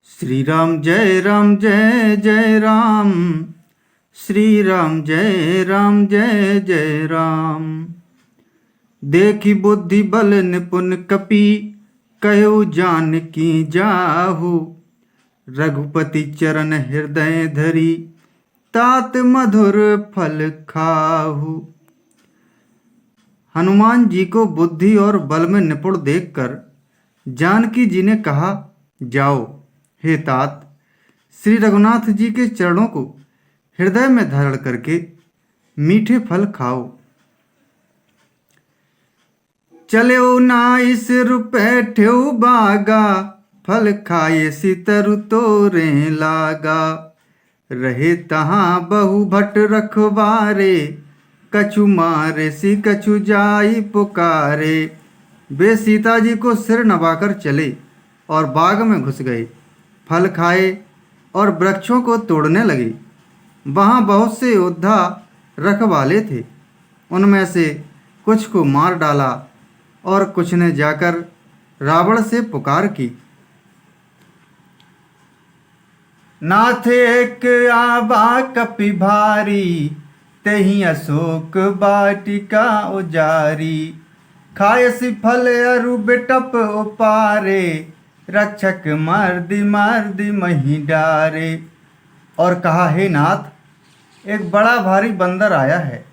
श्री राम जय जय राम। श्री राम जय जय राम। देखी बुद्धि बल निपुण कपि कहो जानकी जाहु। रघुपति चरण हृदय धरी तात मधुर फल खाहु। हनुमान जी को बुद्धि और बल में निपुण देखकर जानकी जी ने कहा, जाओ हे तात, श्री रघुनाथ जी के चरणों को हृदय में धारण करके मीठे फल खाओ। चले नाइस रुपए ठेऊ बागा, फल खाए सितरु तोरे लागा। रहे तहाँ बहु भट रखवारे, कछु मारे सी कछु जाई पुकारे। वे सीता जी को सिर नवाकर चले और बाग में घुस गए, फल खाए और वृक्षों को तोड़ने लगे। वहाँ बहुत से योद्धा रखवाले थे, उनमें से कुछ को मार डाला और कुछ ने जाकर रावण से पुकार की, नाथ एक आबा कपि भारी, तेहि अशोक बाटिका उजारी। खायसी फल अरु बिटप उपारे, रक्षक मर्दी मही डारे। और कहा, हे नाथ, एक बड़ा भारी बंदर आया है,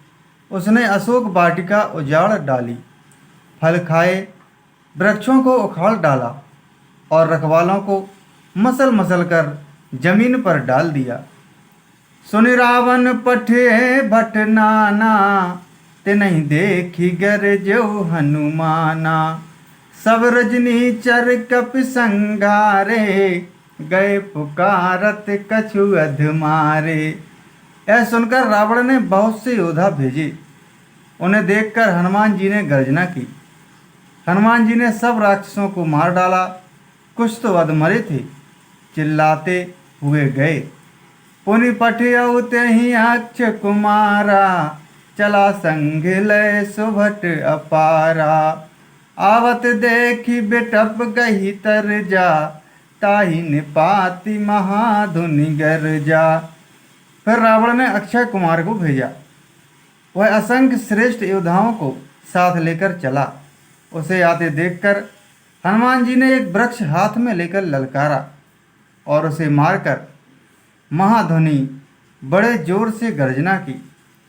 उसने अशोक वाटिका उजाड़ डाली, फल खाए, वृक्षों को उखाड़ डाला और रखवालों को मसल मसल कर जमीन पर डाल दिया। सुनि रावण पठे भट नाना, तिनहि देखी गरजो हनुमाना। सब रजनी चर कपि संगारे, गए पुकारत कछु अध मारे। यह सुनकर रावण ने बहुत से योद्धा भेजे। उन्हें देखकर हनुमान जी ने गर्जना की। हनुमान जी ने सब राक्षसों को मार डाला, कुछ तो अधमरे थे, चिल्लाते हुए गए। पुनि पठियउ तेहि अक्ष कुमारा, चला संग लय सुभट अपारा। आवत देखी बिटप गही तर जा, ताहि निपाति महाधुनि गरजा। फिर रावण ने अक्षय कुमार को भेजा। वह असंख्य श्रेष्ठ योद्धाओं को साथ लेकर चला। उसे आते देखकर हनुमान जी ने एक वृक्ष हाथ में लेकर ललकारा और उसे मारकर महाध्वनि बड़े जोर से गर्जना की।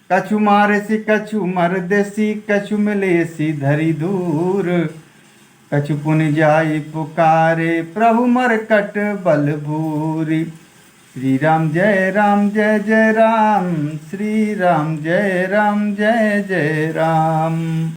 कछु मारे सी कछु मर देसी, कछु मिले सी धरी दूर। कछु पुनि जाई पुकारे, प्रभु मरकट बल भूरी। श्री राम जय जय राम। श्री राम जय जय राम।